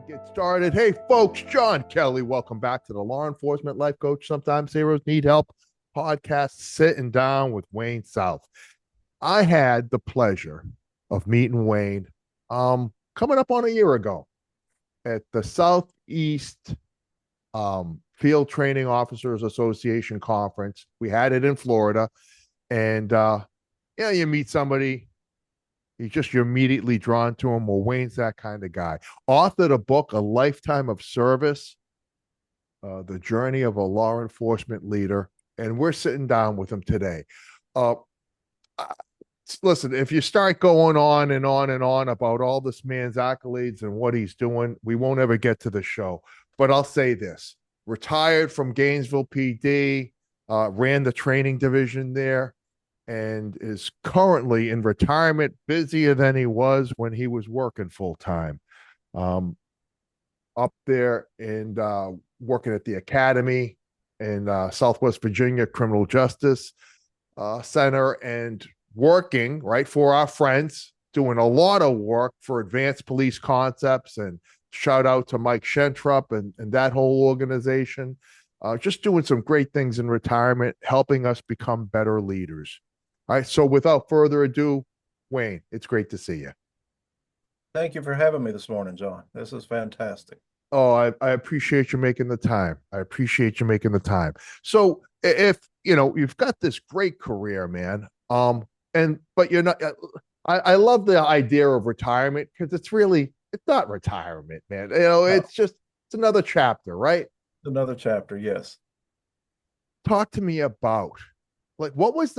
Get started. Hey, folks, John Kelly. Welcome back to the Law Enforcement Life Coach. Sometimes heroes need help podcast, sitting down with Wayne South. I had the pleasure of meeting Wayne coming up on a year ago at the Southeast Field Training Officers Association conference. We had it in Florida. And you meet somebody, you're immediately drawn to him. Well, Wayne's that kind of guy. Authored a book, A Lifetime of Service, The Journey of a Law Enforcement Leader. And we're sitting down with him today. Listen, if you start going on and on and on about all this man's accolades and what he's doing, we won't ever get to the show. But I'll say this. Retired from Gainesville PD, ran the training division there, and is currently in retirement, busier than he was when he was working full time. Up there and working at the Academy in Southwest Virginia Criminal Justice Center, and working right for our friends, doing a lot of work for Advanced Police Concepts, and shout out to Mike Shentrup and that whole organization. Just doing some great things in retirement, helping us become better leaders. All right. So without further ado, Wayne, it's great to see you. Thank you for having me this morning, John. This is fantastic. Oh, I appreciate you making the time. I appreciate you making the time. So if, you've got this great career, man, but you're not, I love the idea of retirement because it's not retirement, man. It's another chapter, right? Another chapter. Yes. Talk to me about what was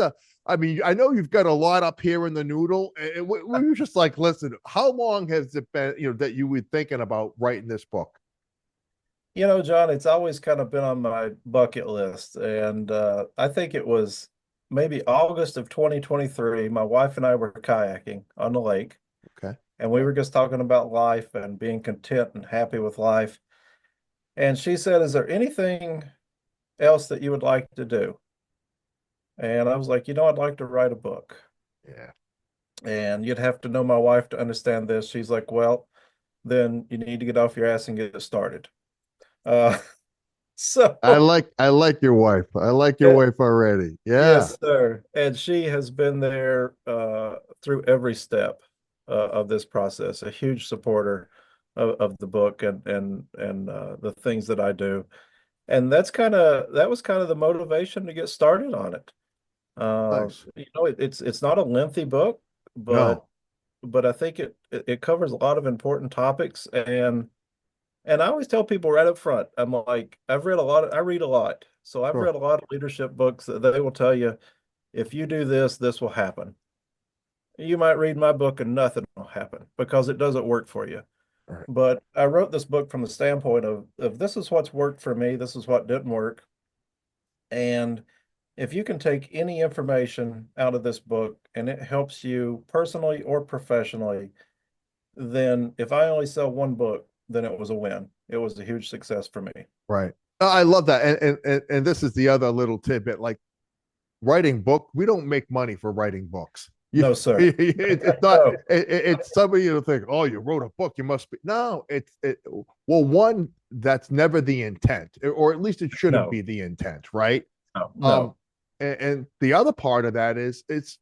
I know you've got a lot up here in the noodle. And we were just like, listen, how long has it been, that you were thinking about writing this book? John, it's always kind of been on my bucket list. And I think it was maybe August of 2023. My wife and I were kayaking on the lake. Okay. And we were just talking about life and being content and happy with life. And she said, "Is there anything else that you would like to do?" And I was like, I'd like to write a book. Yeah. And you'd have to know my wife to understand this. She's like, "Well, then you need to get off your ass and get it started." Uh, so I like your wife. I like your wife already. Yeah. yes, sir. And she has been there through every step of this process, a huge supporter of the book and the things that I do. And that was kind of the motivation to get started on it. Nice. It's not a lengthy book, but No. I think it covers a lot of important topics, and I always tell people right up front, I'm like, I read a lot. So I've Sure. read a lot of leadership books that they will tell you, if you do this, this will happen. You might read my book and nothing will happen because it doesn't work for you. All right. But I wrote this book from the standpoint of this is what's worked for me, this is what didn't work. And if you can take any information out of this book and it helps you personally or professionally, then if I only sell one book, then it was a win. It was a huge success for me. Right. I love that. And this is the other little tidbit, like writing book. We don't make money for writing books. No, sir. It's not, it's somebody to think, oh, you wrote a book, you must be. No, well, one, that's never the intent, or at least it shouldn't be the intent, right? No. And the other part of that is it's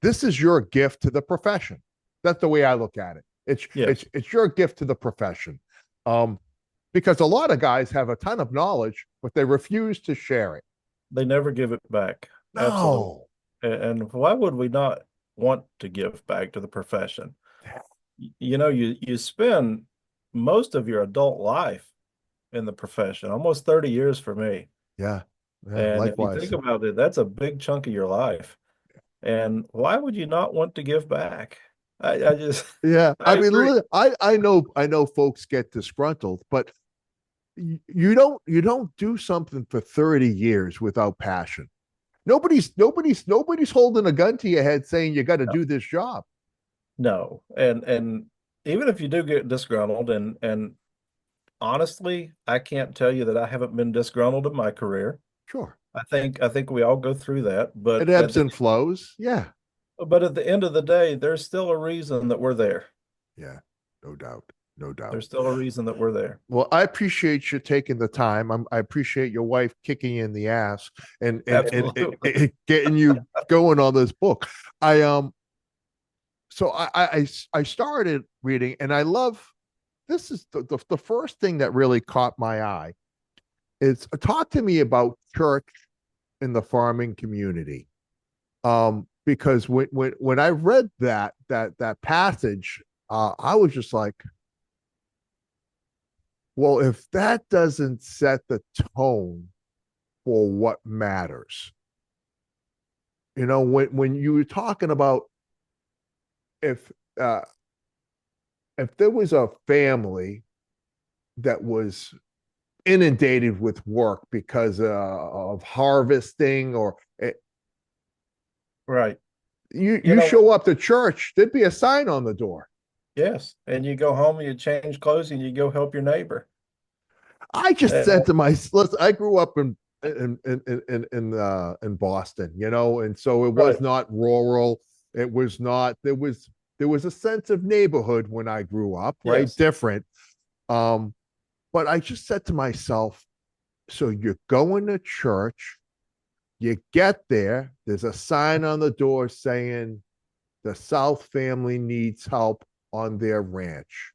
this is your gift to the profession. That's the way I look at it. It's your gift to the profession. Because a lot of guys have a ton of knowledge, but they refuse to share it. They never give it back. No. Absolutely. And why would we not want to give back to the profession? You spend most of your adult life in the profession, almost 30 years for me. Yeah. And likewise. if you think about it, that's a big chunk of your life. And why would you not want to give back? I just I know folks get disgruntled, but you don't do something for 30 years without passion. Nobody's holding a gun to your head saying you got to do this job. No. And even if you do get disgruntled, and honestly, I can't tell you that I haven't been disgruntled in my career. Sure. I think we all go through that, but it ebbs and flows. Yeah. But at the end of the day, there's still a reason that we're there. Yeah. No doubt. No doubt. There's still a reason that we're there. Well, I appreciate you taking the time. I appreciate your wife kicking you in the ass and Absolutely. getting you going on this book. I so I started reading, and I love this is the first thing that really caught my eye is talk to me about church in the farming community. Because when I read that passage, I was just like, well, if that doesn't set the tone for what matters, when you were talking about if uh, if there was a family that was inundated with work because of harvesting or Right. You you know, show up to church, there'd be a sign on the door. yes. And you go home and you change clothes and you go help your neighbor. I just Uh, said to myself, listen, I grew up in Boston, and so it was right. not rural. It was not there was a sense of neighborhood when I grew up, right? Yes. Different. Um, but I just said to myself, so you're going to church, you get there, there's a sign on the door saying the South family needs help on their ranch.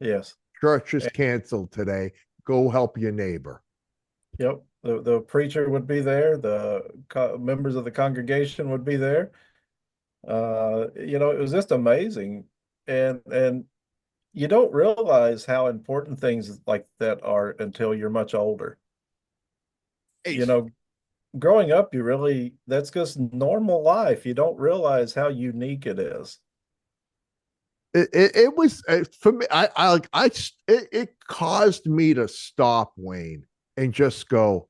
Yes. Church is And, canceled today. Go help your neighbor. yep. The preacher would be there. The members of the congregation would be there. It was just amazing. And you don't realize how important things like that are until you're much older. Hey, You know, growing up, that's just normal life. You don't realize how unique it is. it was for me. It caused me to stop, Wayne, and just go,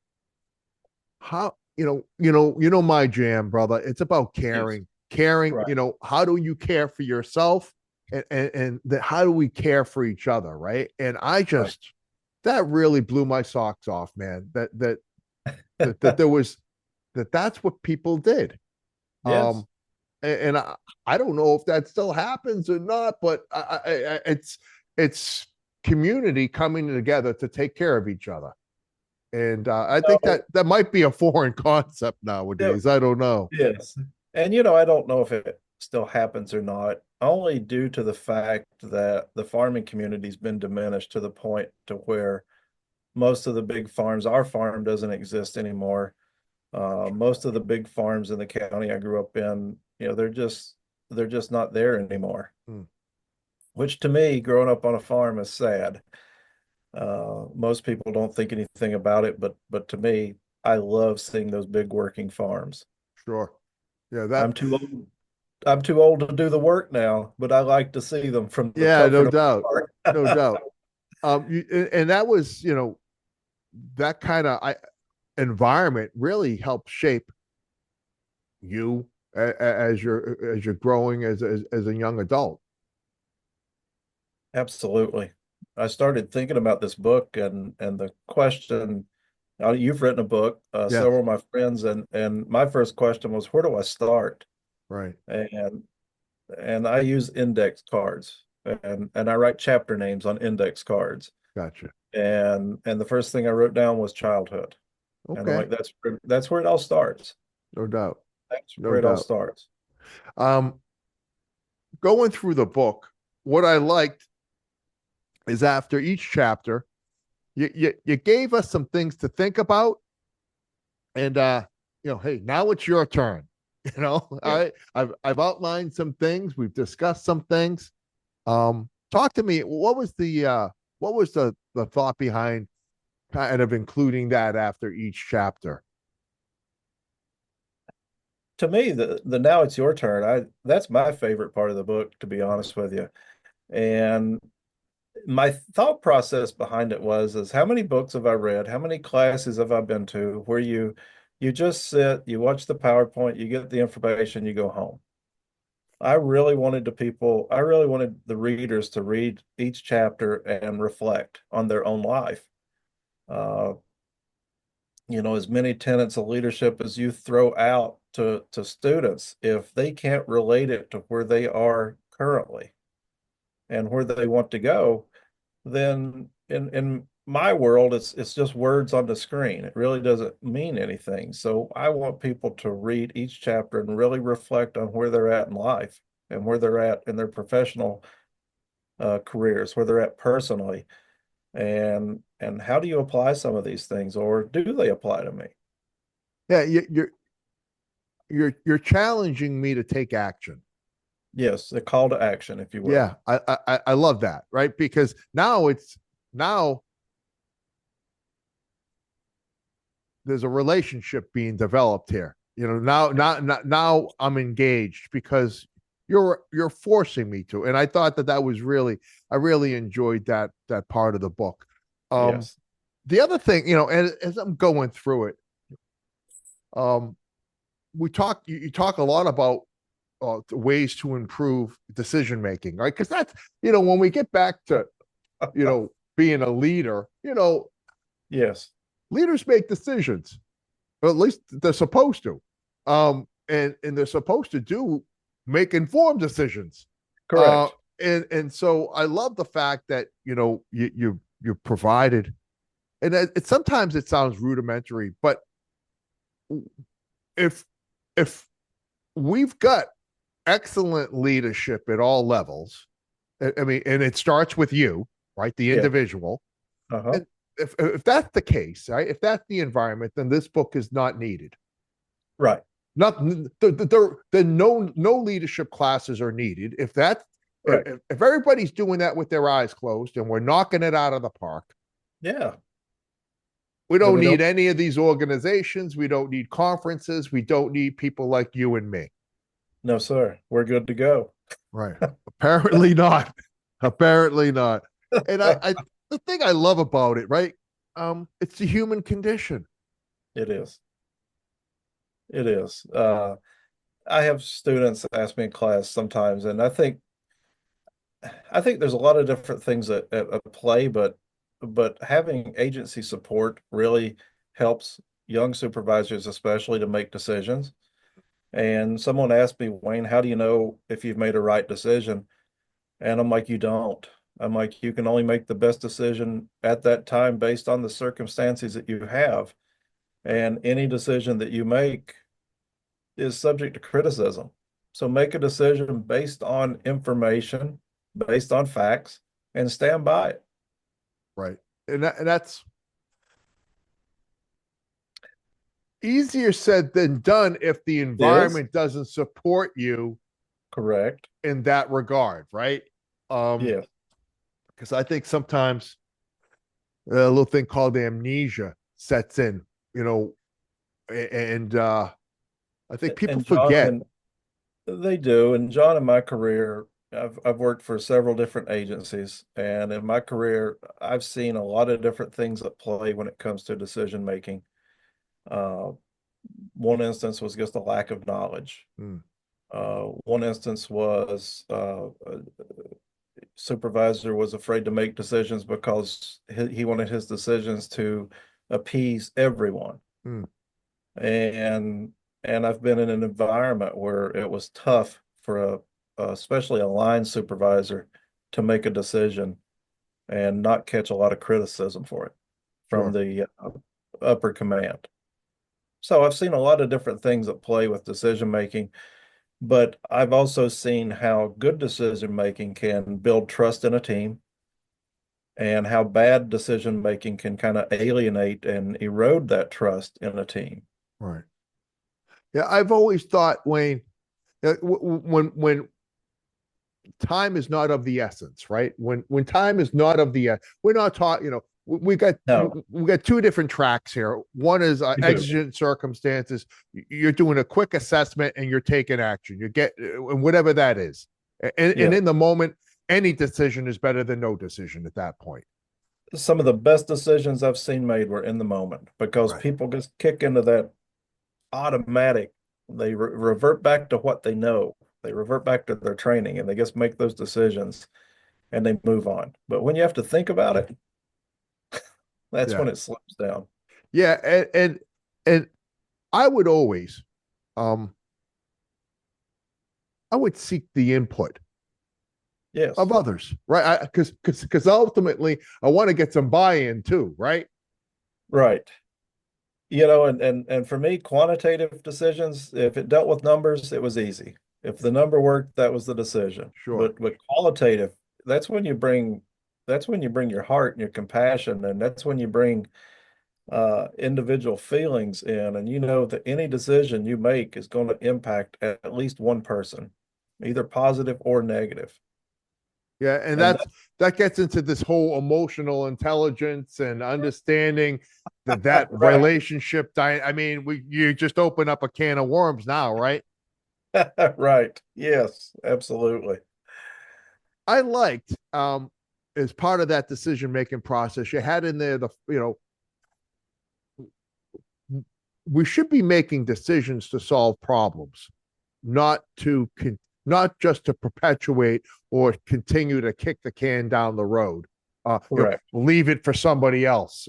how my jam, brother. It's about Yes. caring. Right. How do you care for yourself, and how do we care for each other, right? And I Right. just that really blew my socks off, man. That there was that's what people did. Yes. Um, and I don't know if that still happens or not, but it's community coming together to take care of each other. And I think So, that might be a foreign concept yeah, nowadays. I don't know. yes. And I don't know if it still happens or not, only due to the fact that the farming community's been diminished to the point to where most of the big farms, our farm doesn't exist anymore. Most of the big farms in the county I grew up in, they're just not there anymore. Hmm. Which to me, growing up on a farm is sad. Most people don't think anything about it, but to me, I love seeing those big working farms. Sure. Yeah, I'm too old. I'm too old to do the work now, but I like to see them from the yeah, no comfort of doubt. my No car. doubt. And that was, that kind of environment really helped shape you as you're growing as a young adult. Absolutely. I started thinking about this book and the question. You've written a book, Yes. several of my friends, and my first question was, where do I start? Right. And and I use index cards, and I write chapter names on index cards. Gotcha. And the first thing I wrote down was childhood. And I'm Okay. like, that's where it all starts. No doubt. That's No where it all doubt. starts. Um, Going through the book, what I liked is after each chapter, you gave us some things to think about, and hey, now it's your turn. Yeah. I've outlined some things, we've discussed some things. Talk to me. What was the thought behind kind of including that after each chapter? To me, the now it's your turn. That's my favorite part of the book, to be honest with you. And my thought process behind it is how many books have I read? How many classes have I been to where you just sit, you watch the PowerPoint, you get the information, you go home. I really wanted the readers to read each chapter and reflect on their own life. Uh, as many tenets of leadership as you throw out to students, if they can't relate it to where they are currently, and where they want to go, then in my world, it's just words on the screen. It really doesn't mean anything. So I want people to read each chapter and really reflect on where they're at in life and where they're at in their professional careers, where they're at personally, and how do you apply some of these things, or do they apply to me? Yeah, you're challenging me to take action. Yes, a call to action, if you will. Yeah, I love that, right? Because now there's a relationship being developed here. Now I'm engaged because you're forcing me to, and I thought that was really, I really enjoyed that part of the book. Um, Yes. the other thing, as I'm going through it, um, you talk a lot about ways to improve decision making, right? Because that's, when we get back to, being a leader, Yes, leaders make decisions, or at least they're supposed to. And they're supposed to do make informed decisions. Uh, correct. and so I love the fact that, you provided, and sometimes it sounds rudimentary, but if if we've got excellent leadership at all levels, I mean, and it starts with you, right, the Yeah. individual. Uh-huh. And if that's the case, right, if that's the environment, then this book is not needed. Right. Not the no leadership classes are needed. If that Right. if everybody's doing that with their eyes closed and we're knocking it out of the park, Yeah. we Then don't we need don't. any of these organizations. We don't need conferences. We don't need people like you and me. No, sir. We're good to go. Right. Apparently not. Apparently not. And I the thing I love about it, right? It's the human condition. It is. It is. I have students ask me in class sometimes, and I think there's a lot of different things at play, but having agency support really helps young supervisors, especially, to make decisions. And someone asked me, Wayne, how do you know if you've made a right decision? And I'm like, you don't. I'm like, you can only make the best decision at that time based on the circumstances that you have. And any decision that you make is subject to criticism. So make a decision based on information, based on facts, and stand by it. Right. And that's easier said than done if the It is environment doesn't support you correct. in that regard, right? Um, Yes. because I think sometimes a little thing called amnesia sets in, you know, and I think people And John, forget. and they do. And John, in my career, I've worked for several different agencies, and in my career, I've seen a lot of different things at play when it comes to decision making. Uh, One instance was just a lack of knowledge. Mm, One instance was a supervisor was afraid to make decisions because he wanted his decisions to appease everyone. mm, And I've been in an environment where it was tough for especially a line supervisor to make a decision and not catch a lot of criticism for it from sure. the upper command. So I've seen a lot of different things at play with decision making, but I've also seen how good decision making can build trust in a team and how bad decision making can kind of alienate and erode that trust in a team. Right. Yeah, I've always thought, Wayne, that when time is not of the essence, right? When time is not of the, we're not talking. We got No, we got two different tracks here. One is you do. exigent circumstances. You're doing a quick assessment and you're taking action. You get whatever that is, and Yeah. in the moment, any decision is better than no decision at that point. Some of the best decisions I've seen made were in the moment because Right. people just kick into that automatic. They revert back to what they know. They revert back to their training and they just make those decisions and they move on. But when you have to think about it, that's Yeah. when it slips down. Yeah. And I would always, um, I would seek the input Yes. of others, right? Because ultimately I want to get some buy-in too, right? Right. And for me, quantitative decisions, if it dealt with numbers, it was easy. If the number worked, that was the decision. Sure. But qualitative, that's when you bring that's when you bring your heart and your compassion, and that's when you bring individual feelings in, and you know that any decision you make is going to impact at least one person, either positive or negative. Yeah, and And that, that gets into this whole emotional intelligence and understanding that right, relationship. I mean, you just open up a can of worms now, right? right, yes, absolutely, I liked as part of that decision making process, you had in there we should be making decisions to solve problems, not to not just to perpetuate or continue to kick the can down the road. correct, Leave it for somebody else.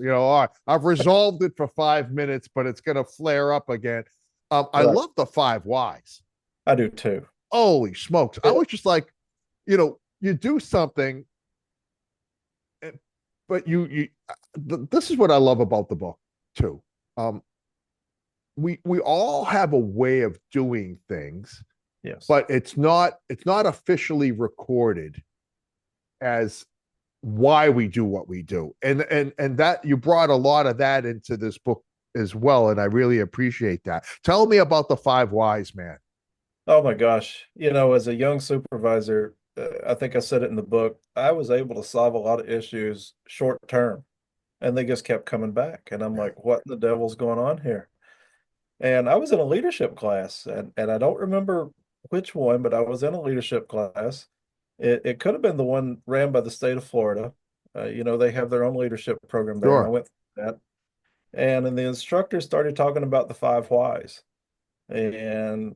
I've resolved it for 5 minutes, but it's going to flare up again. I right. love the five whys. I do too. Holy smokes! I was just like, you do something, but this is what I love about the book too. Um, we all have a way of doing things, Yes, but it's not officially recorded as why we do what we do. And that you brought a lot of that into this book as well, and I really appreciate that. Tell me about the five whys, man. oh my gosh, as a young supervisor, I think I said it in the book, I was able to solve a lot of issues short term, and they just kept coming back, and I'm Yeah. like, what in the devil's going on here? And I was in a leadership class, and I don't remember which one, but I was in a leadership class. It could have been the one ran by the state of Florida. They have their own leadership program there, and I Sure. went through that. And then the instructor started talking about the five whys. And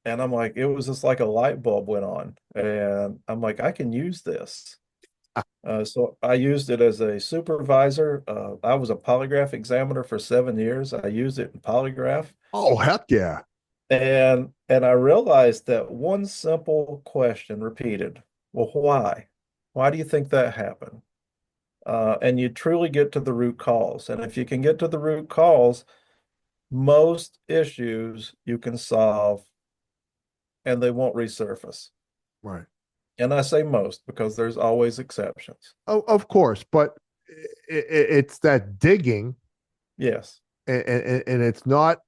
I'm like, it was just like a light bulb went on. And I'm like, I can use this. So I used it as a supervisor. I was a polygraph examiner for 7 years. I used it in polygraph. Oh, heck yeah. And I realized that one simple question repeated, well, why? Why do you think that happened? And you truly get to the root cause. And if you can get to the root cause, most issues you can solve and they won't resurface. Right. And I say most because there's always exceptions. Oh, of course, but it's that digging, Yes, and it's not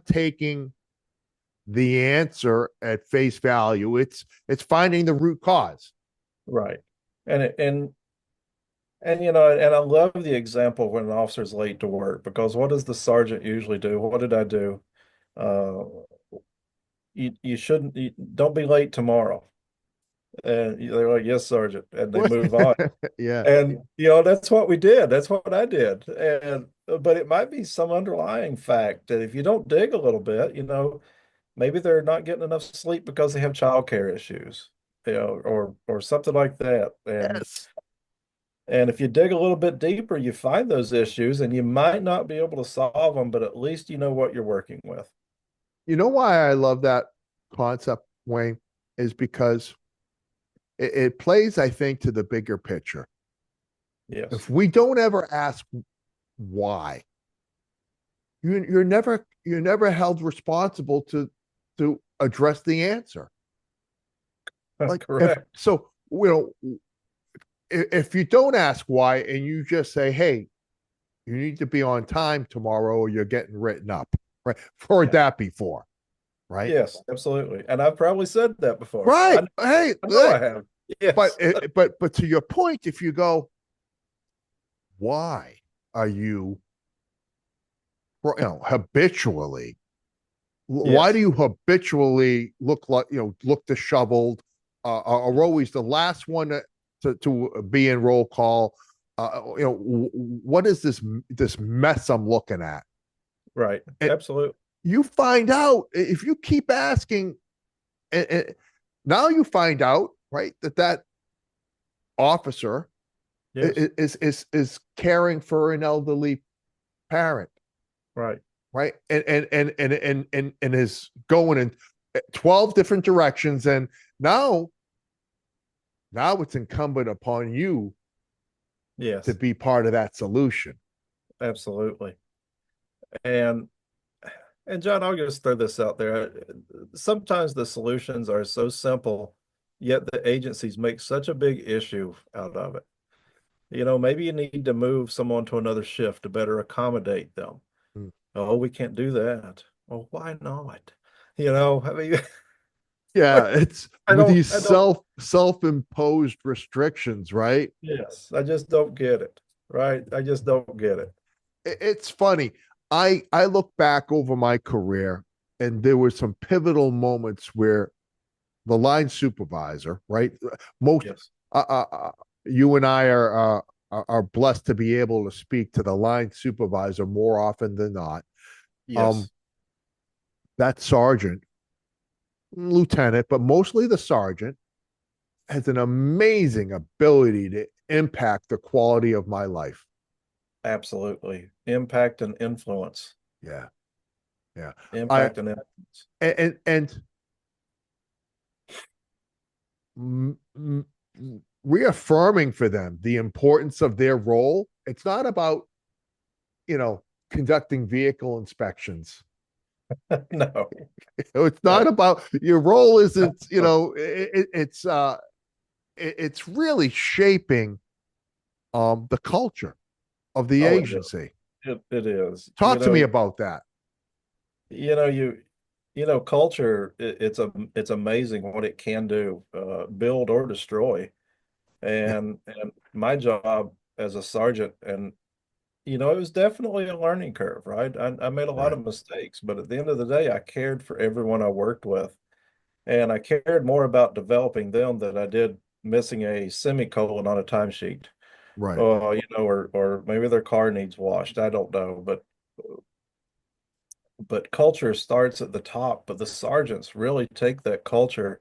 taking the answer at face value. It's finding the root cause. right. And it, and I love the example when an officer's late to work because what does the sergeant usually do? What did I do? Uh, you shouldn't don't be late tomorrow. And they're like, yes, Sergeant, and they move on. Yeah. And that's what we did. That's what I did. And but it might be some underlying fact that if you don't dig a little bit, maybe they're not getting enough sleep because they have childcare issues, or something like that. And Yes. and if you dig a little bit deeper, you find those issues, and you might not be able to solve them, but at least you know what you're working with. You know why I love that concept, Wayne, is because it plays, I think, to the bigger picture. Yes, If we don't ever ask why, you're never held responsible to address the answer. Like if correct. so, if you don't ask why and you just say, "Hey, you need to be on time tomorrow, or you're getting written up," right? For Yeah. that before, right? Yes, absolutely. And I've probably said that before. Right. Hey, I know hey, I have. but Yes. but to your point, if you go, why are habitually? Why do Yes. you habitually look disheveled? Are always the last one to be in roll call? What is this mess I'm looking at? Right. And Absolutely. you find out if you keep asking, and now you find out, right, that officer Yes. is caring for an elderly parent, Right. right, and is going in 12 different directions, and now Now it's incumbent upon you to Yes, be part of that solution. absolutely. And John, I'll just throw this out there. Sometimes the solutions are so simple, yet the agencies make such a big issue out of it. Maybe you need to move someone to another shift to better accommodate them. Mm. Oh, we can't do that. Well, why not? I mean, Yeah, it's I with don't, these I don't, self-imposed restrictions, right? yes, I just don't get it, right? I just don't get it. It's funny. I look back over my career, and there were some pivotal moments where the line supervisor, right? Most Yes, uh, uh, uh, you and I are blessed to be able to speak to the line supervisor more often than not. Um, yes, that sergeant, lieutenant, but mostly the sergeant, has an amazing ability to impact the quality of my life. absolutely. Impact and influence. Yeah, yeah. I Impact and influence. and reaffirming for them the importance of their role. It's not about, you know, conducting vehicle inspections. No, It's no, not about your role. Isn't, no. it's really shaping the culture of the Oh, it is. agency. It is. Talk to me about that. You know, you, culture, it's amazing what it can do, build or destroy. Yeah, And my job as a sergeant, and it was definitely a learning curve, right? I made a lot right, of mistakes, but at the end of the day, I cared for everyone I worked with. And I cared more about developing them than I did missing a semicolon on a timesheet. right. Or maybe their car needs washed. I don't know, but culture starts at the top, but the sergeants really take that culture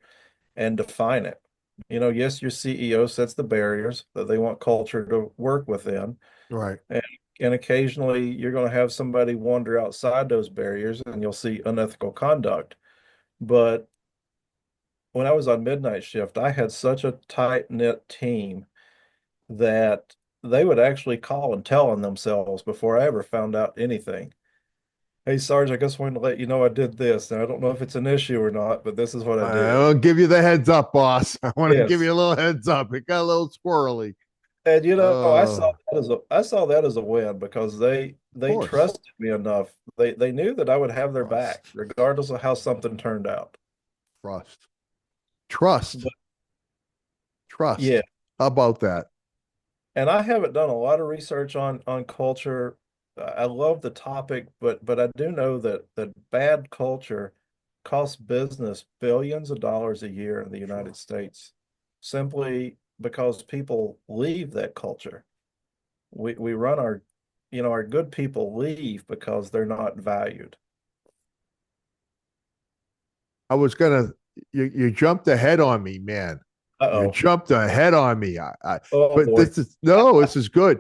and define it. Yes, your CEO sets the barriers that they want culture to work within. Right. And, and occasionally you're going to have somebody wander outside those barriers and you'll see unethical conduct. But when I was on midnight shift, I had such a tight-knit team that they would actually call and tell on themselves before I ever found out anything. Hey, Sarge, I just wanted to let you know I did this. And I don't know if it's an issue or not, but this is what I did. I'll give you the heads up, boss. I want to give Yes. you a little heads up. It got a little squirrely. And I saw Of that as a win because they course. trusted me enough. They knew that I would have their back, Trust. regardless of how something turned out. Trust. Trust. But yeah, Trust. How about that? and I haven't done a lot of research on culture. I love the topic, but I do know that bad culture costs business billions of dollars a year in the United Sure. States, simply because people leave that culture. We run our good people leave because they're not valued. I was gonna you jumped ahead on me, man. You Uh-oh. jumped ahead on me. Oh But boy. this is no, this is good.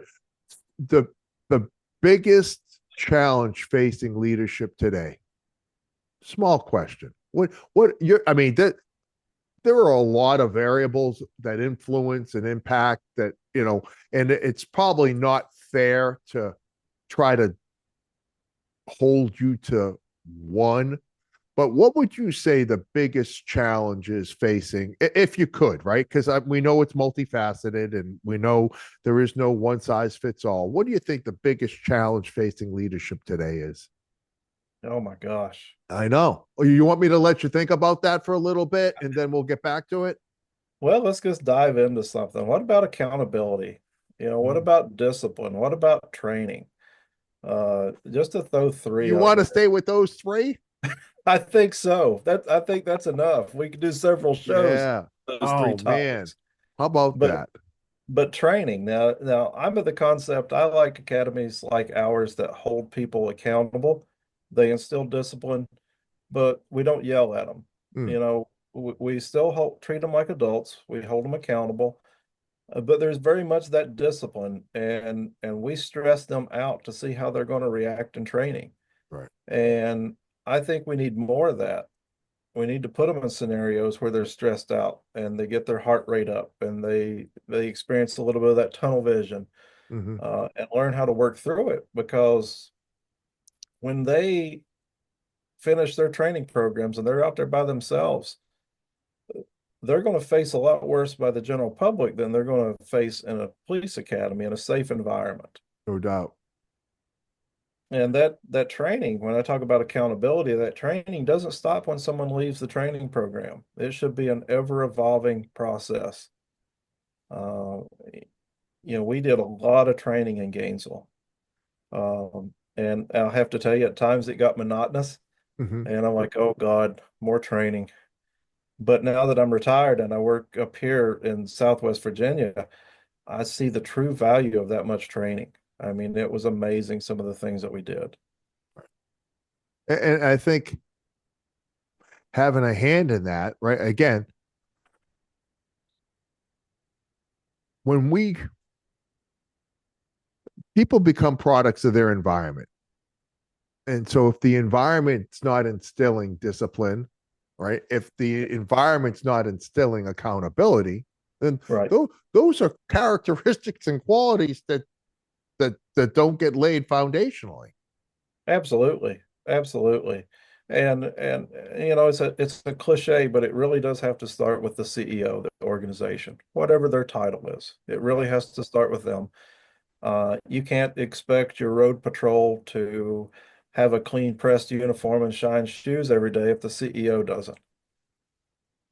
The the biggest challenge facing leadership today. Small question. What you're I mean, that there are a lot of variables that influence and impact that, and it's probably not fair to try to hold you to one. But what would you say the biggest challenge is facing, if you could, right? Because we know it's multifaceted and we know there is no one size fits all. What do you think the biggest challenge facing leadership today is? Oh my gosh. I know. You want me to let you think about that for a little bit and then we'll get back to it? Well, let's just dive into something. What about accountability? What Mm. about discipline? What about training? Just to throw three You out want to there. stay with those three? I think so. I think that's enough. We could do several shows Yeah. on those three Oh, man. topics. How about But that? but training now I'm of the concept I like academies like ours that hold people accountable. They instill discipline, but we don't yell at them. Mm, We still treat them like adults. We hold them accountable, but there's very much that discipline, and we stress them out to see how they're going to react in training. right. And I think we need more of that. we need to put them in scenarios where they're stressed out and they get their heart rate up and they experience a little bit of that tunnel vision, Hmm. and learn how to work through it, because when they finish their training programs and they're out there by themselves, they're going to face a lot worse by the general public than they're going to face in a police academy in a safe environment. No doubt. And that training, when I talk about accountability, that training doesn't stop when someone leaves the training program. It should be an ever evolving process. Uh, we did a lot of training in Gainesville. And I'll have to tell you, at times it got monotonous, Hmm. and I'm like, oh God, more training. But now that I'm retired and I work up here in Southwest Virginia, I see the true value of that much training. I mean, it was amazing some of the things that we did. And I think having a hand in that, right? Again, when we people become products of their environment. And so if the environment's not instilling discipline, right? If the environment's not instilling accountability, then Right. those are characteristics and qualities that don't get laid foundationally. Absolutely. Absolutely. And it's a cliche, but it really does have to start with the CEO, the organization, whatever their title is. It really has to start with them. You can't expect your road patrol to have a clean pressed uniform and shine shoes every day if the CEO doesn't.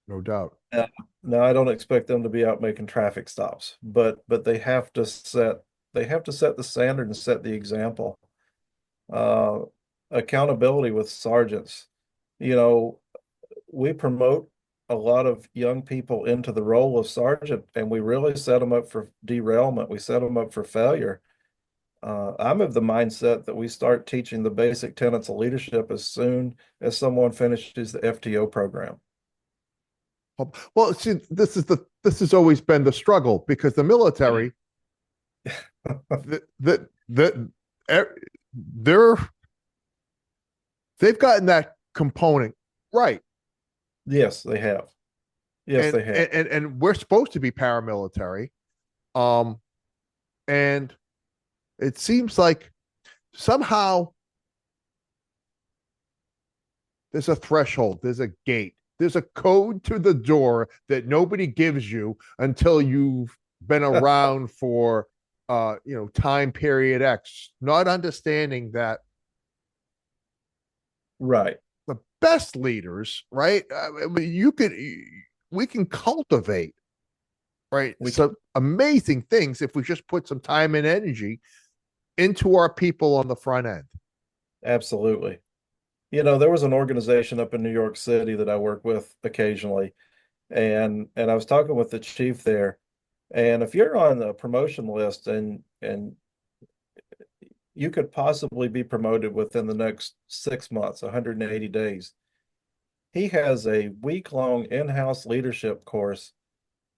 No doubt. Uh, Now, I don't expect them to be out making traffic stops, but they have to set the standard and set the example. Uh, Accountability with sergeants. You know, we promote a lot of young people into the role of sergeant, and we really set them up for derailment. We set them up for failure. I'm of the mindset that we start teaching the basic tenets of leadership as soon as someone finishes the FTO program. Well, see, this has always been the struggle because the military, that they're they've gotten that component right. Yes, they have. Yes, and they have. and we're supposed to be paramilitary, um and it seems like somehow there's a threshold, there's a gate, there's a code to the door that nobody gives you until you've been around for time period X, not understanding that Right. the best leaders, right? You could we can cultivate, right, We can, some amazing things if we just put some time and energy into our people on the front end. absolutely. There was an organization up in New York City that I work with occasionally, and I was talking with the chief there. And if you're on the promotion list and you could possibly be promoted within the next 6 months, 180 days, he has a week-long in-house leadership course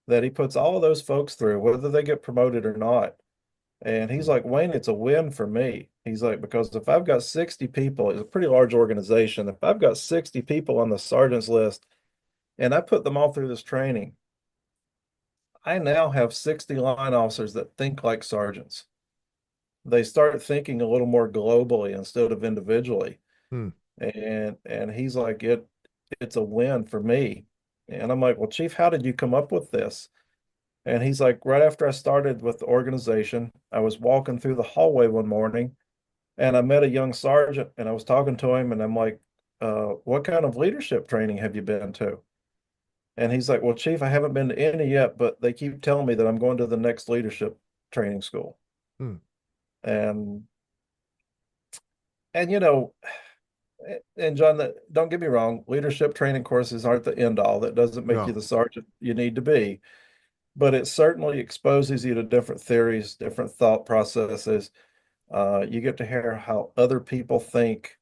that he puts all of those folks through, whether they get promoted or not. And he's like, Wayne, it's a win for me. He's like, because if I've got 60 people, it's a pretty large organization. If I've got 60 people on the sergeant's list and I put them all through this training, I now have 60 line officers that think like sergeants. They start thinking a little more globally instead of individually. Hmm. And he's like, it's a win for me. And I'm like, well, Chief, how did you come up with this? And he's like, right after I started with the organization, I was walking through the hallway one morning and I met a young sergeant and I was talking to him and I'm like, what kind of leadership training have you been to? And he's like, well, Chief, I haven't been to any yet, but they keep telling me that I'm going to the next leadership training school. Hmm. And and and John, don't get me wrong, leadership training courses aren't the end all. That doesn't make you No. the sergeant you need to be, but it certainly exposes you to different theories, different thought processes. You get to hear how other people think,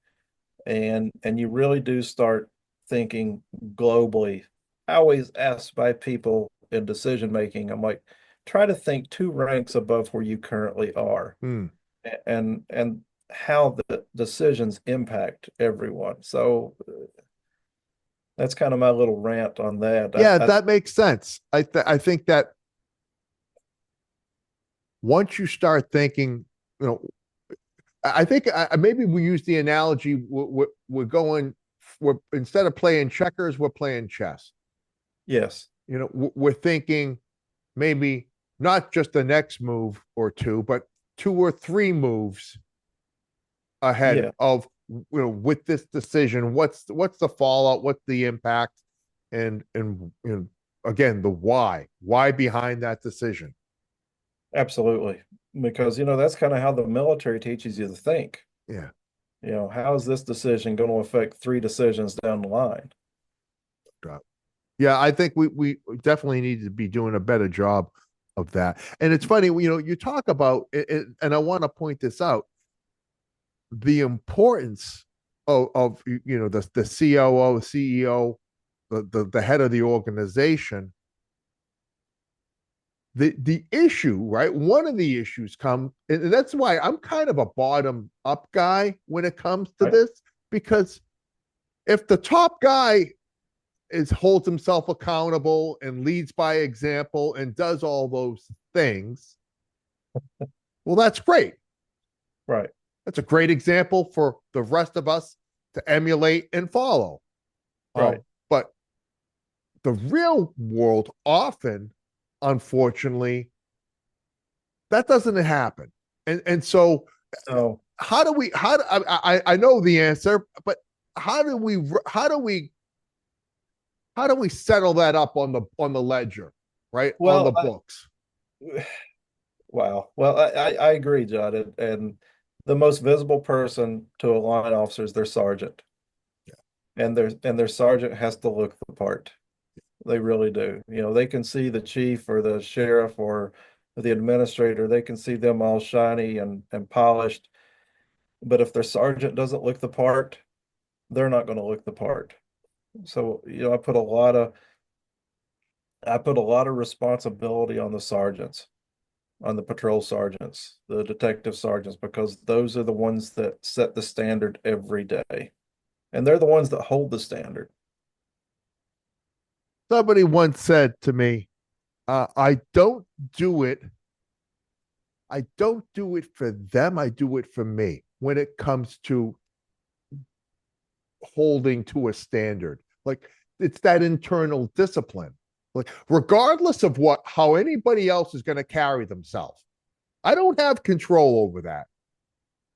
and you really do start thinking globally. I always ask my people in decision making, I'm like, try to think two ranks above where you currently are, Hmm. and how the decisions impact everyone. So that's kind of my little rant on that. Yeah, that makes sense. I think that once you start thinking, you know, I think maybe we use the analogy we're going, we're instead of playing checkers, we're playing chess. Yes. You know, we're thinking maybe not just the next move or two, but two or three moves ahead Yeah. of, with this decision. What's the fallout? What's the impact? And again, the why behind that decision. Absolutely. Because, that's kind of how the military teaches you to think. Yeah. How is this decision going to affect three decisions down the line? Yeah, I think we definitely need to be doing a better job of that. And it's funny, you talk about it, and I want to point this out, the importance of the COO, CEO, the head of the organization. The issue, right? One of the issues come, and that's why I'm kind of a bottom up guy when it comes to Right. this, because if the top guy holds himself accountable and leads by example and does all those things, well, that's great. Right. That's a great example for the rest of us to emulate and follow. Right. But the real world often, unfortunately, that doesn't happen. And so So, how do we how do, I know the answer, but how do we settle that up on the ledger, right? On the well, books. wow. Well, I agree, John. And the most visible person to a line officer is their sergeant. And their sergeant has to look the part. They really do. They can see the chief or the sheriff or the administrator, they can see them all shiny and polished. But if their sergeant doesn't look the part, they're not going to look the part. So, I put a lot of responsibility on the sergeants, on the patrol sergeants, the detective sergeants, because those are the ones that set the standard every day. And they're the ones that hold the standard. Somebody once said to me, I don't do it. I don't do it for them. I do it for me when it comes to holding to a standard. Like, it's that internal discipline. Like, regardless of how anybody else is going to carry themselves, I don't have control over that.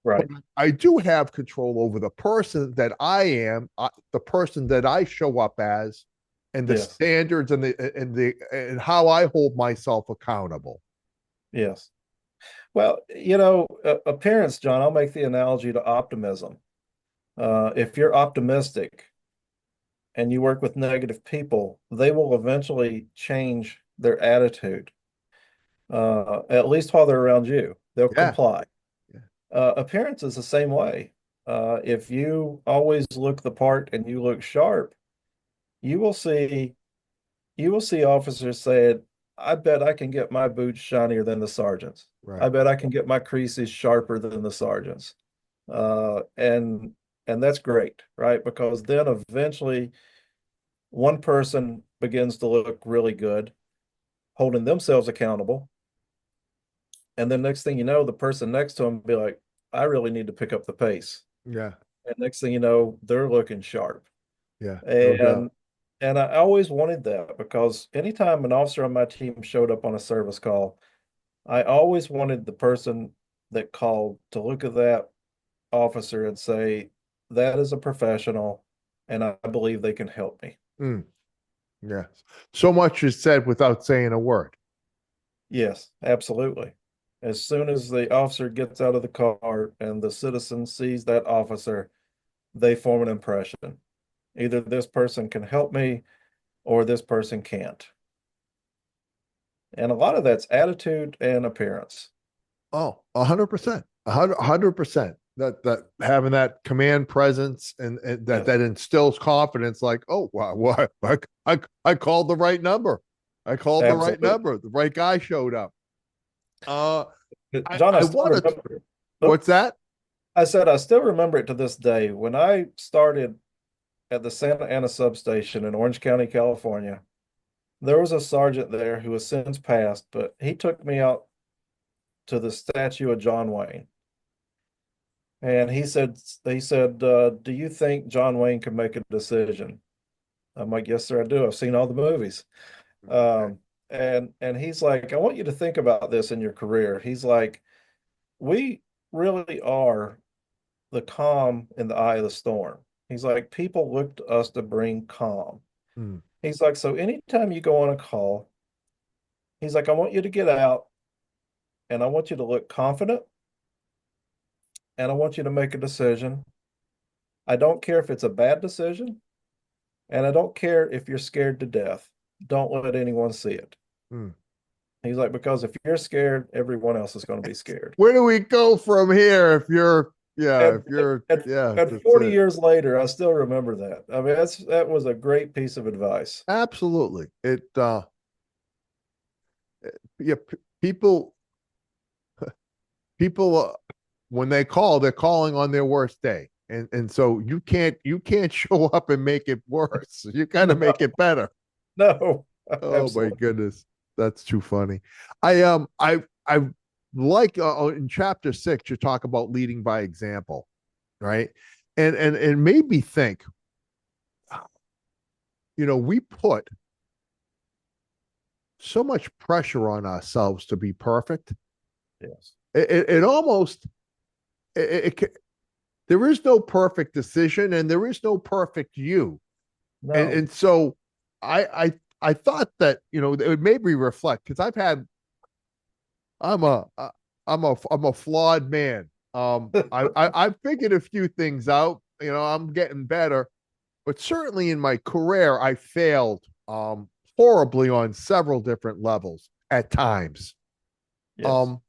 But Right. I do have control over the person that I am, the person that I show up as, and the Yes. standards and how I hold myself accountable. Yes. Well, appearance, John, I'll make the analogy to optimism. If you're optimistic and you work with negative people, they will eventually change their attitude, at least while they're around you. They'll Yeah. comply. Yeah. Appearance is the same way. If you always look the part and you look sharp, you will see officers saying, I bet I can get my boots shinier than the sergeants. I Right. bet I can get my creases sharper than the sergeants. And that's great, right? Because then eventually one person begins to look really good, holding themselves accountable. And then next thing you know, the person next to them be like, I really need to pick up the pace. Yeah. And next thing you know, they're looking sharp. Yeah. No doubt. And and I always wanted that because anytime an officer on my team showed up on a service call, I always wanted the person that called to look at that officer and say, that is a professional, and I believe they can help me. Mm, yes. So much is said without saying a word. Yes, absolutely. As soon as the officer gets out of the car and the citizen sees that officer, they form an impression. Either this person can help me or this person can't. And a lot of that's attitude and appearance. Oh, 100%. 100%. That having that command presence and that Yes, that instills confidence, like, oh, wow, I called the right number. I called the right absolutely. number. The right guy showed up. Uh John, I I still wanted to, remember it. Oh, what's that? I said I still remember it to this day. When I started at the Santa Ana substation in Orange County, California. There was a sergeant there who has since passed, but he took me out to the statue of John Wayne. And do you think John Wayne can make a decision? I'm like, yes, sir, I do. I've seen all the movies. Okay. And he's like, I want you to think about this in your career. He's like, we really are the calm in the eye of the storm. He's like, people look to us to bring calm. Hmm. He's like, so anytime you go on a call, he's like, I want you to get out and I want you to look confident and I want you to make a decision. I don't care if it's a bad decision and I don't care if you're scared to death. Don't let anyone see it. Hmm. He's like, because if you're scared, everyone else is going to be scared. Where do we go from here? If you're, yeah, And if you're, yeah, at that's 40 it. years later, I still remember that. I mean, that was a great piece of advice. Absolutely. Yeah, people, people, when they call, they're calling on their worst day. And so you can't show up and make it worse. You got to No, make it better. no, Oh my absolutely. goodness. That's too funny. I like in chapter 6, you talk about leading by example, right? And made me think, we put so much pressure on ourselves to be perfect. Yes. It almost there is no perfect decision and there is no perfect you. And No. and so I thought that, it made me reflect because I'm a I'm a flawed man. I've figured a few things out. I'm getting better, but certainly in my career, I failed horribly on several different levels at times. Yes. Um,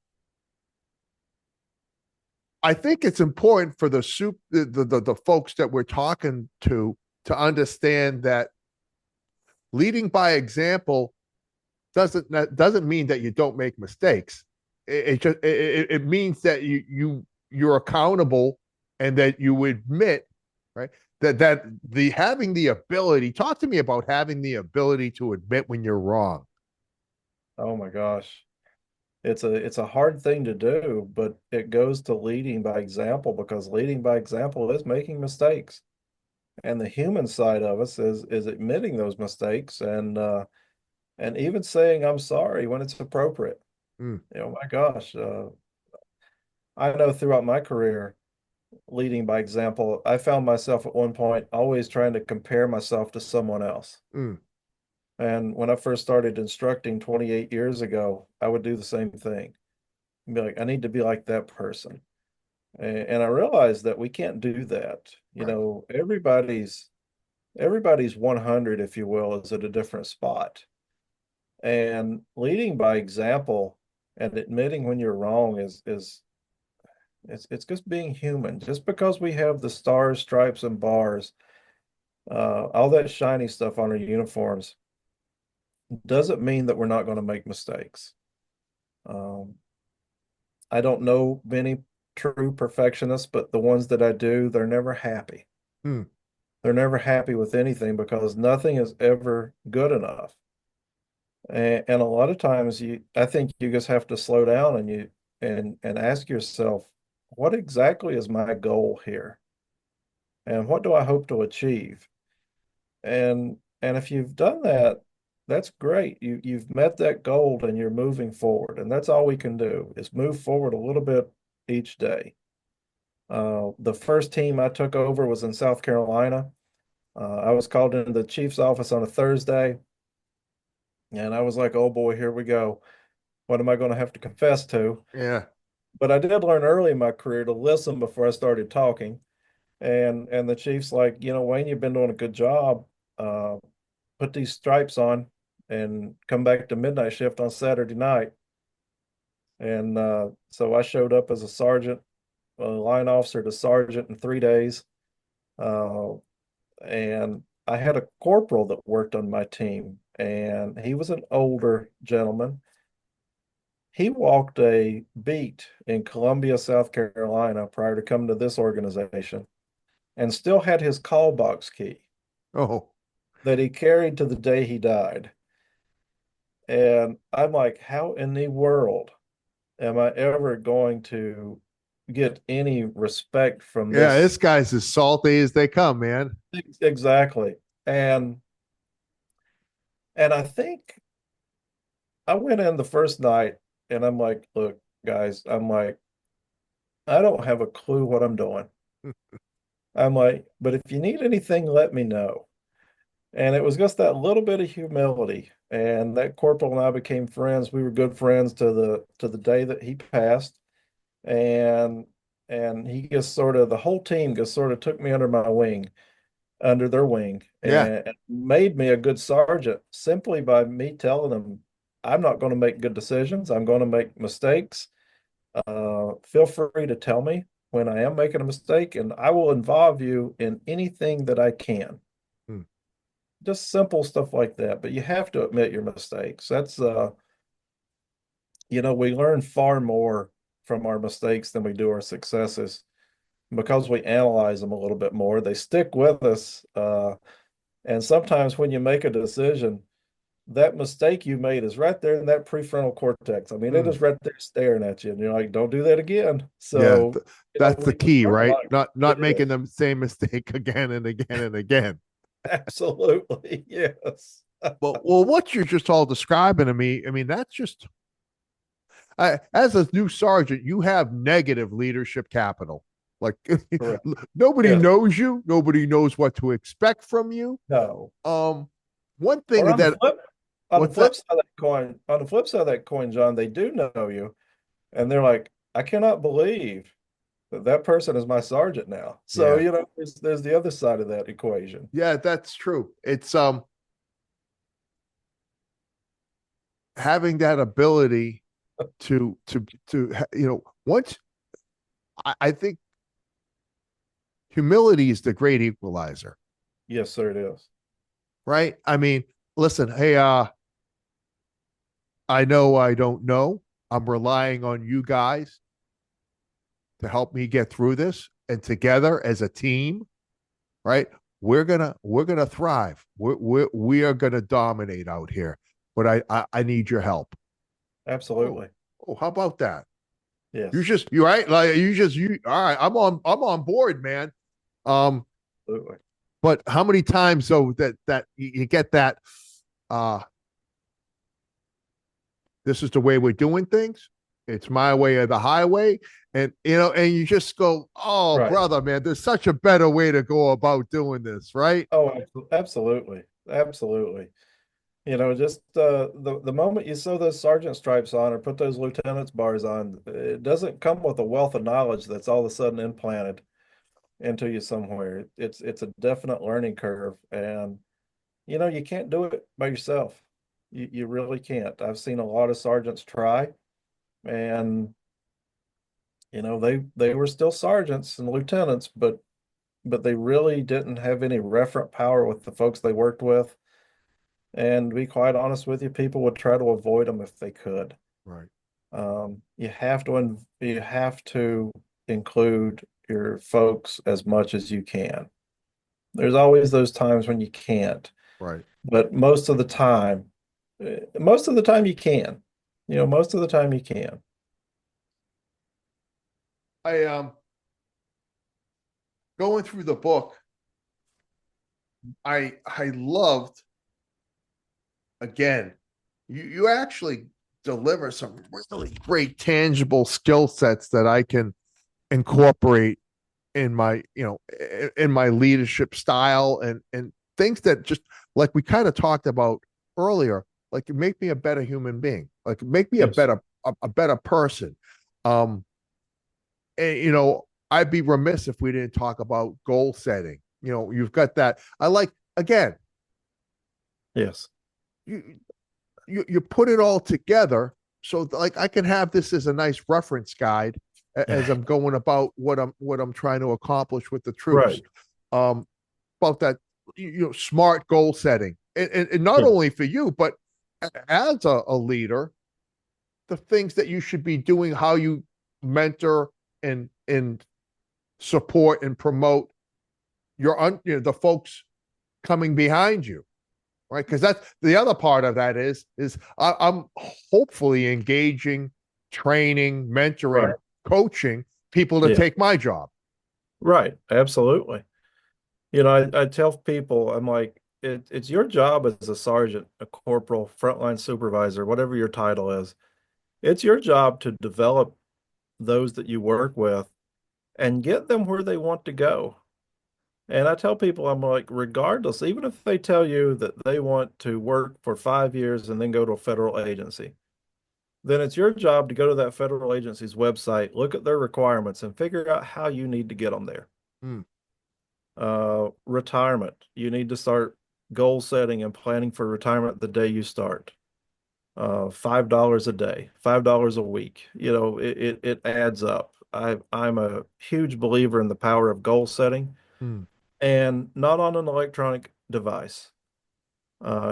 I think it's important for the folks that we're talking to understand that leading by example doesn't mean that you don't make mistakes. It means that you're accountable and that you admit, right, that the having the ability. Talk to me about having the ability to admit when you're wrong. Oh my gosh. It's a hard thing to do, but it goes to leading by example because leading by example is making mistakes. And the human side of us is admitting those mistakes and even saying I'm sorry when it's appropriate. Mm, My gosh, I know throughout my career, leading by example, I found myself at one point always trying to compare myself to someone else. mm, And when I first started instructing 28 years ago, I would do the same thing. Be like, I need to be like that person. And I realized that we can't do that. right. Everybody's 100, if you will, is at a different spot. And leading by example and admitting when you're wrong is it's just being human. Just because we have the stars, stripes, and bars, all that shiny stuff on our uniforms, doesn't mean that we're not going to make mistakes. Um, I don't know many true perfectionists, but the ones that I do, they're never happy. Mm, They're never happy with anything because nothing is ever good enough. And a lot of times I think you just have to slow down and ask yourself, what exactly is my goal here? And what do I hope to achieve? And if you've done that, that's great. You've met that goal and you're moving forward. And that's all we can do is move forward a little bit each day. The first team I took over was in South Carolina. I was called into the chief's office on a Thursday, and I was like, oh boy, here we go. What am I going to have to confess to? yeah. But I did learn early in my career to listen before I started talking. And the chief's like, Wayne, you've been doing a good job. Uh, put these stripes on and come back to midnight shift on Saturday night. And so I showed up as a sergeant, a line officer to sergeant in 3 days. Uh, and I had a corporal that worked on my team, and he was an older gentleman. He walked a beat in Columbia, South Carolina prior to coming to this organization and still had his call box key. Oh, that he carried to the day he died. And I'm like, how in the world am I ever going to get any respect from yeah, this? this guy's as salty as they come, man. Exactly. And I think I went in the first night and I'm like, look, guys, I'm like, I don't have a clue what I'm doing. I'm like, but if you need anything, let me know. And it was just that little bit of humility. And that corporal and I became friends. We were good friends to the day that he passed. And he just sort of the whole team just sort of took me under their wing, Yeah. and made me a good sergeant simply by me telling them, I'm not going to make good decisions. I'm going to make mistakes. Feel free to tell me when I am making a mistake, and I will involve you in anything that I can. Hmm. Just simple stuff like that. But you have to admit your mistakes. That's we learn far more from our mistakes than we do our successes because we analyze them a little bit more. They stick with us. And sometimes when you make a decision, that mistake you made is right there in that prefrontal cortex. I mean, it Hmm. is right there staring at you, and you're like, "Don't do that again." Yeah, So, that's the we key, learn a right? lot. Not It making is the same mistake again and again and again. absolutely yes. Well, what you're just all describing to me, I mean, that's just as a new sergeant, you have negative leadership capital. Like Correct. nobody Yes. knows you, nobody knows what to expect from you. No. Um, one thing Or that on the what's that? flip side of that coin, John, they do know you, and they're like, "I cannot believe that person is my sergeant now." So, Yeah, there's the other side of that equation. yeah, that's true. It's having that ability to once I think humility is the great equalizer, Yes, sir, it is. right? I mean, listen, hey, I know I don't know. I'm relying on you guys to help me get through this, and together as a team, right? We're gonna thrive. We are gonna dominate out here. But I need your help. Oh, Absolutely. oh, how about that? Yes, You right? Like you all right, I'm on board, man. Um, absolutely. but how many times though that you get that uh this is the way we're doing things. It's my way or the highway. And and you just go, oh Right. brother, man, there's such a better way to go about doing this, right? Oh, absolutely. Absolutely. Just the moment you sew those sergeant stripes on or put those lieutenant's bars on, it doesn't come with a wealth of knowledge that's all of a sudden implanted into you somewhere. It's a definite learning curve, and you can't do it by yourself. You really can't. I've seen a lot of sergeants try, and they were still sergeants and lieutenants, but they really didn't have any referent power with the folks they worked with. And to be quite honest with you, people would try to avoid them if they could. Right. You have to include your folks as much as you can. There's always those times when you can't, Right. but most of the time you can. Most of the time you can. I going through the book, I loved again, you actually deliver some really great tangible skill sets that I can incorporate in my in my leadership style and things that just like we kind of talked about earlier, like make me a better human being, like make me a Yes. better person. um and I'd be remiss if we didn't talk about goal setting. You've got that. I like, again, Yes. you you put it all together, so like I can have this as a nice reference guide as I'm going about what I'm trying to accomplish with the troops. Right. um about that, smart goal setting, and not Yes. only for you but as a leader, the things that you should be doing, how you mentor and support and promote the folks coming behind you, right? Because that's the other part of that is I'm hopefully engaging, training, mentoring, Right. coaching people to Yeah. take my job. Right. Absolutely. I tell people, I'm like, it's your job as a sergeant, a corporal, frontline supervisor, whatever your title is. It's your job to develop those that you work with and get them where they want to go. And I tell people, I'm like, regardless, even if they tell you that they want to work for 5 years and then go to a federal agency, then it's your job to go to that federal agency's website, look at their requirements, and figure out how you need to get them there. Hmm. Retirement, you need to start goal setting and planning for retirement the day you start. $5 a day, $5 a week. It adds up. I'm a huge believer in the power of goal setting Hmm. and not on an electronic device.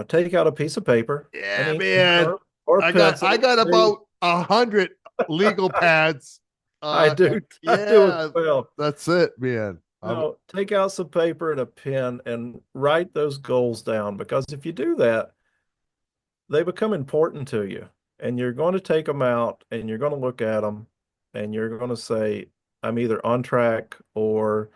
Take out a piece of paper, Yeah, any man. or I pencil. got about 100 legal pads. I do, I do as Yeah, well. that's it, man. No, take out some paper and a pen and write those goals down because if you do that, they become important to you. And you're going to take them out and you're going to look at them and you're going to say, I'm either on track or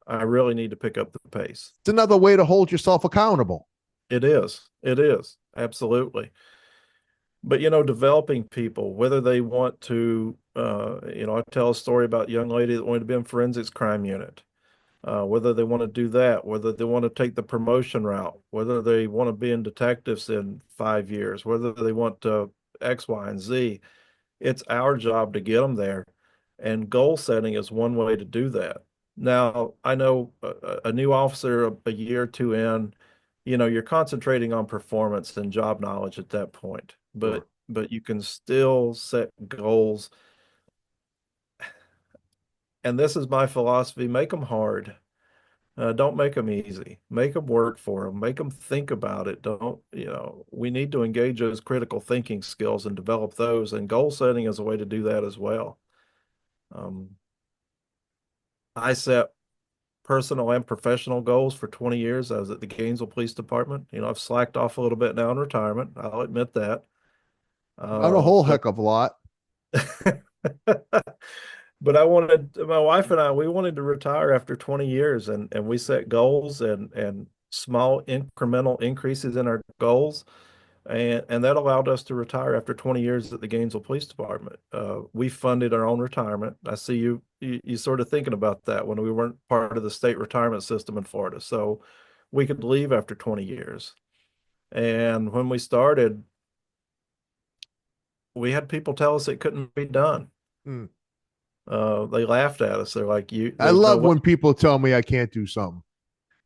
I really need to pick up the pace. It's another way to hold yourself accountable. It is. It is. Absolutely. But developing people, whether they want to, I tell a story about a young lady that wanted to be in forensics crime unit, whether they want to do that, whether they want to take the promotion route, whether they want to be in detectives in 5 years, whether they want to X, Y, and Z. It's our job to get them there. And goal setting is one way to do that. Now, I know a new officer a year or two in, you're concentrating on performance and job knowledge at that point, Sure. but you can still set goals. And this is my philosophy, make them hard. Don't make them easy. Make them work for them. Make them think about it. Don't, we need to engage those critical thinking skills and develop those. And goal setting is a way to do that as well. Um, I set personal and professional goals for 20 years. I was at the Gainesville Police Department. I've slacked off a little bit now in retirement. I'll admit that. Not a whole But heck of a lot. but I wanted my wife and I, we wanted to retire after 20 years and we set goals and small incremental increases in our goals. And that allowed us to retire after 20 years at the Gainesville Police Department. We funded our own retirement. I see you sort of thinking about that when we weren't part of the state retirement system in Florida. So we could leave after 20 years. And when we started, we had people tell us it couldn't be done. Hmm. They laughed at us. They're like, I there's no love way. when people tell me I can't do something.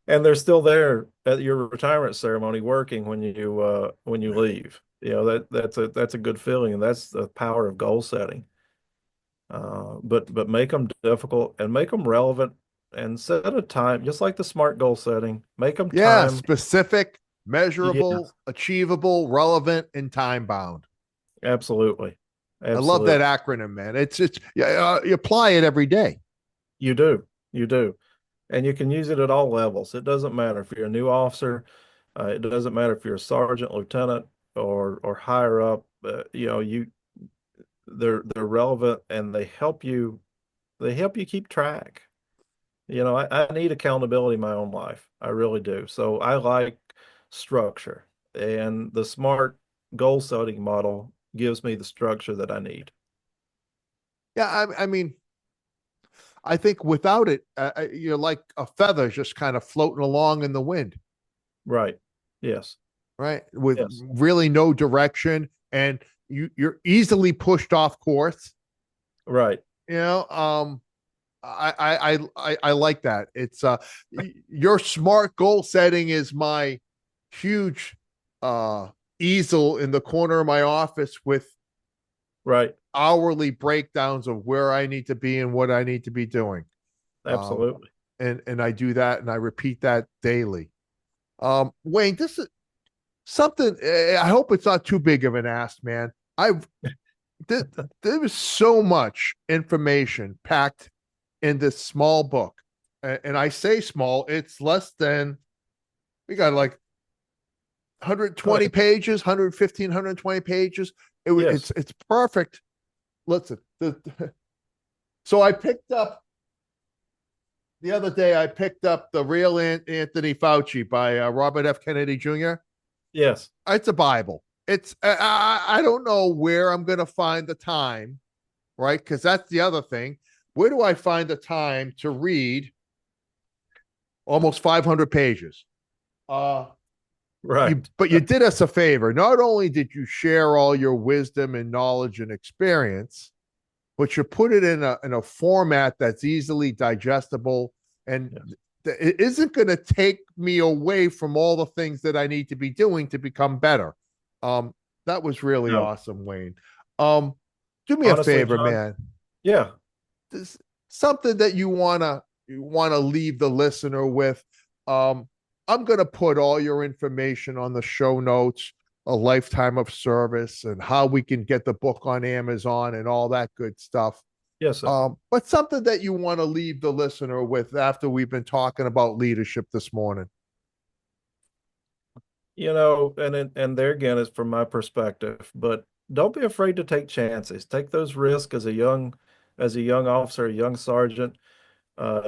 And they're still there at your retirement ceremony working when you leave. That's a good feeling, and that's the power of goal setting. But make them difficult and make them relevant and set a time, just like the SMART goal setting. Make them Yeah, time. specific, Yeah, measurable, achievable, relevant, and time bound. absolutely, I love that absolutely. acronym, man. It's yeah, you apply it every day. You do, you do, and you can use it at all levels. It doesn't matter if you're a new officer. It doesn't matter if you're a sergeant, lieutenant, or higher up. They're relevant and they help you keep track. I need accountability in my own life. I really do. So I like structure, and the SMART goal setting model gives me the structure that I need. Yeah, I mean, I think without it, you're like a feather just kind of floating along in the wind, Right. Yes. right? With Yes. really no direction, and you're easily pushed off course. Right. You know, I like that. It's your smart goal setting is my huge uh easel in the corner of my office with Right. hourly breakdowns of where I need to be and what I need to be doing. Um, Absolutely. and I do that and I repeat that daily. Wayne, this is something. I hope it's not too big of an ask, man. I've there, there was so much information packed in this small book, and I say small. It's less than We got like 120 Right. pages, 115, 120 pages. Yes. It's perfect. Listen, so I picked up the other day. I picked up The Real Anthony Fauci by Robert F. Kennedy Jr. Yes. It's a Bible. It's I don't know where I'm going to find the time, right? Because that's the other thing. Where do I find the time to read almost 500 pages? Uh, Right. but you did us a favor. Not only did you share all your wisdom and knowledge and experience, but you put it in a format that's easily digestible and Yes. it isn't going to take me away from all the things that I need to be doing to become better. Um, that was really No. awesome, Wayne. Um, do me a Honestly, favor, John. man. Yeah. This, something that you wanna leave the listener with. Um, I'm gonna put all your information on the show notes, a lifetime of service, and how we can get the book on Amazon and all that good stuff. Yes, sir. But something that you want to leave the listener with after we've been talking about leadership this morning. And there again is from my perspective, but don't be afraid to take chances. Take those risks as a young officer, a young sergeant.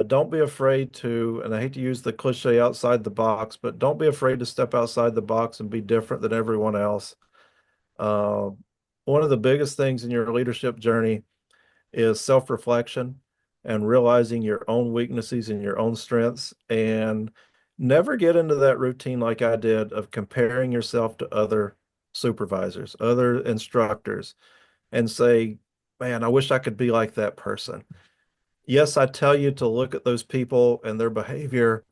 Don't be afraid to, and I hate to use the cliche outside the box, but don't be afraid to step outside the box and be different than everyone else. Uh, One of the biggest things in your leadership journey is self-reflection and realizing your own weaknesses and your own strengths, and never get into that routine like I did of comparing yourself to other supervisors, other instructors, and say, man, I wish I could be like that person. Yes, I tell you to look at those people and their behavior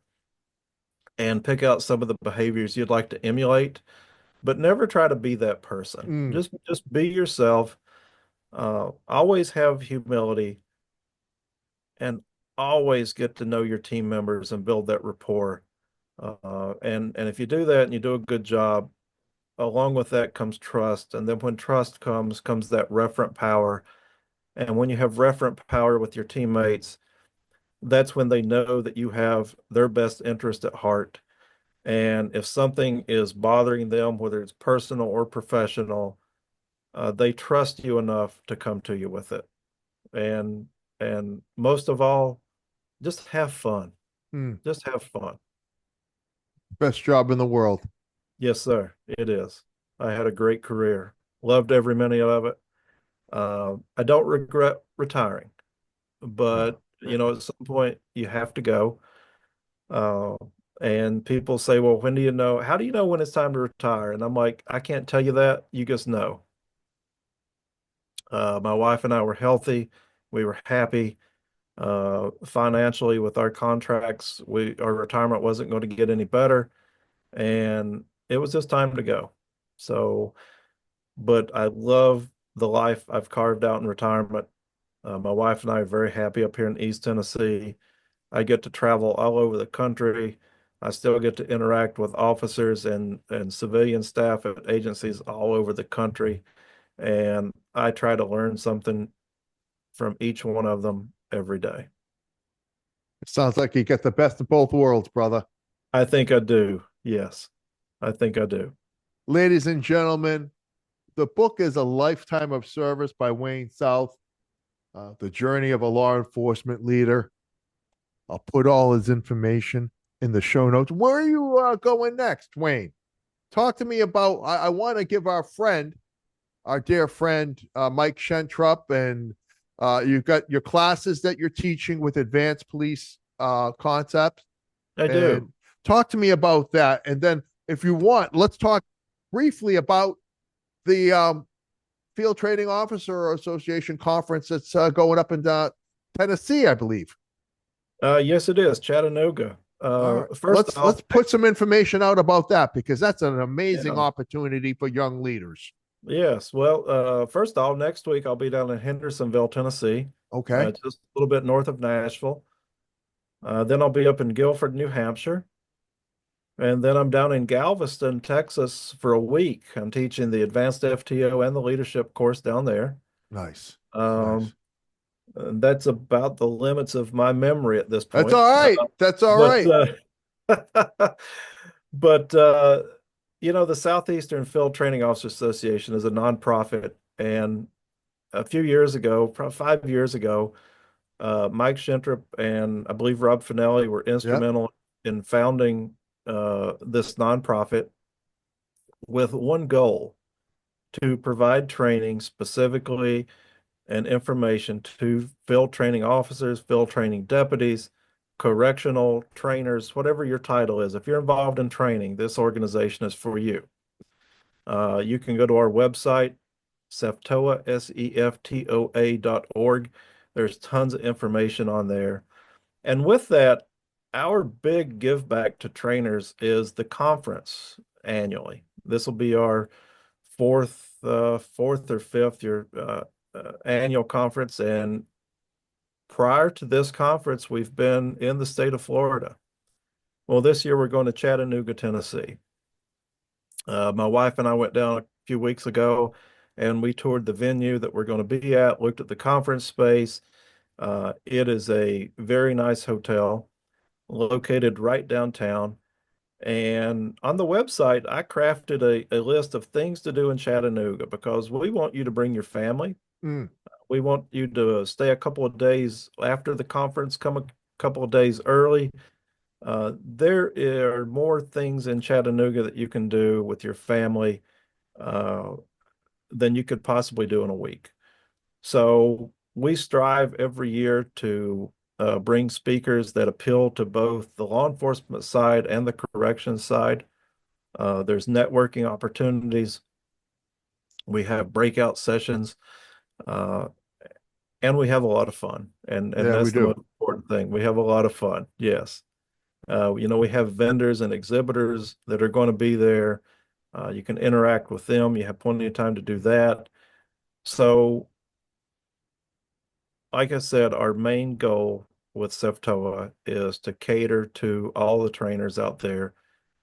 and pick out some of the behaviors you'd like to emulate, but never try to be that person. Mm, Just be yourself. Always have humility and always get to know your team members and build that rapport. And if you do that and you do a good job, along with that comes trust. And then when trust comes that referent power. And when you have referent power with your teammates, that's when they know that you have their best interest at heart. And if something is bothering them, whether it's personal or professional, they trust you enough to come to you with it. And and most of all, just have fun. mm, Just have fun. best job in the world. Yes, sir. It is. I had a great career. Loved every minute of it. I don't regret retiring, No. but at some point you have to go. Uh, and people say, well, when do you know? How do you know when it's time to retire? And I'm like, I can't tell you that. You just know. My wife and I were healthy. We were happy. Financially with our contracts, our retirement wasn't going to get any better, and it was just time to go. So, but I love the life I've carved out in retirement. My wife and I are very happy up here in East Tennessee. I get to travel all over the country. I still get to interact with officers and civilian staff at agencies all over the country. And I try to learn something from each one of them every day. It sounds like you get the best of both worlds, brother. I think I do. Yes, I think I do. Ladies and gentlemen, the book is A Lifetime of Service by Wayne South, The Journey of a Law Enforcement Leader. I'll put all his information in the show notes. Where are you going next, Wayne? Talk to me about. I want to give our dear friend, Mike Shentrup, and you've got your classes that you're teaching with advanced police concepts. I And do. talk to me about that. And then, if you want, let's talk briefly about the Field Training Officer Association conference that's going up in Tennessee, I believe. Yes, it is Chattanooga. All right, First let's off, put some information out about that because that's an amazing yeah, opportunity for young leaders. yes. Well, first off, next week I'll be down in Hendersonville, Tennessee, Okay, just a little bit north of Nashville. Then I'll be up in Guilford, New Hampshire. And then I'm down in Galveston, Texas for a week. I'm teaching the advanced FTO and the leadership course down there. nice, nice. Um, and that's about the limits of my memory at this That's point. all right. That's all But right. But the Southeastern Field Training Officers Association is a nonprofit, and a few years ago, probably 5 years ago, Mike Shintrup and I believe Rob Finelli were Yep. instrumental in founding this nonprofit with one goal: to provide training specifically and information to field training officers, field training deputies, correctional trainers, whatever your title is. If you're involved in training, this organization is for you. You can go to our website, SEFTOA, SEFTOA.org. There's tons of information on there. And with that, our big give back to trainers is the conference annually. This will be our fourth or fifth year annual conference. And prior to this conference, we've been in the state of Florida. Well, this year we're going to Chattanooga, Tennessee. My wife and I went down a few weeks ago and we toured the venue that we're going to be at, looked at the conference space. It is a very nice hotel located right downtown. And on the website, I crafted a list of things to do in Chattanooga because we want you to bring your family. Mm. We want you to stay a couple of days after the conference, come a couple of days early. There are more things in Chattanooga that you can do with your family uh, than you could possibly do in a week. So we strive every year to bring speakers that appeal to both the law enforcement side and the corrections side. There's networking opportunities. We have breakout sessions, uh, and we have a lot of fun. And Yeah, we that's the do. most important thing. We have a lot of fun. Yes. We have vendors and exhibitors that are going to be there. You can interact with them. You have plenty of time to do that. So, like I said, our main goal with SEFTOA is to cater to all the trainers out there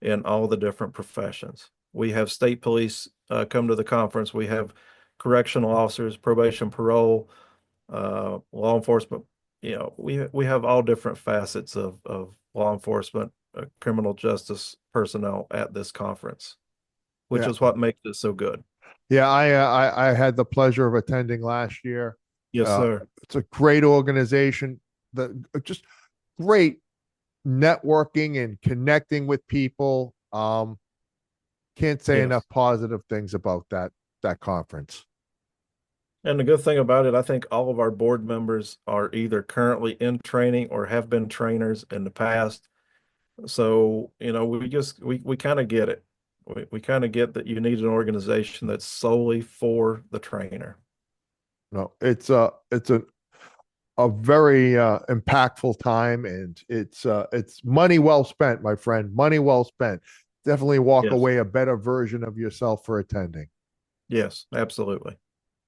in all the different professions. We have state police come to the conference. We have correctional officers, probation, parole, law enforcement. We have all different facets of law enforcement, criminal justice personnel at this conference, which Yeah. is what makes it so good. Yeah, I had the pleasure of attending last year. Yes, Uh, sir. it's a great organization. The just great networking and connecting with people. Can't say Yes. enough positive things about that conference. And the good thing about it, I think all of our board members are either currently in training or have been trainers in the past. So, we kind of get it. We kind of get that you need an organization that's solely for the trainer. No, it's a very impactful time, and it's money well spent, my friend. Money well spent. Definitely walk Yes. away a better version of yourself for attending. Yes, absolutely.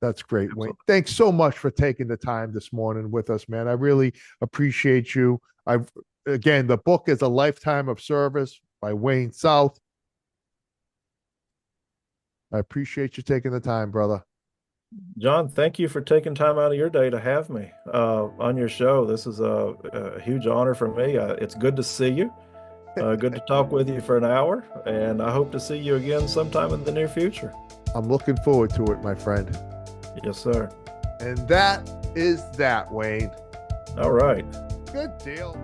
That's great, Wayne. Absolutely. Thanks so much for taking the time this morning with us, man. I really appreciate you. I've Again, the book is A Lifetime of Service by Wayne South. I appreciate you taking the time, brother. John, thank you for taking time out of your day to have me on your show. This is a huge honor for me. It's good to see you. Good to talk with you for an hour, and I hope to see you again sometime in the near future. I'm looking forward to it, my friend. Yes, sir. And that is that, Wayne. All right. Good deal.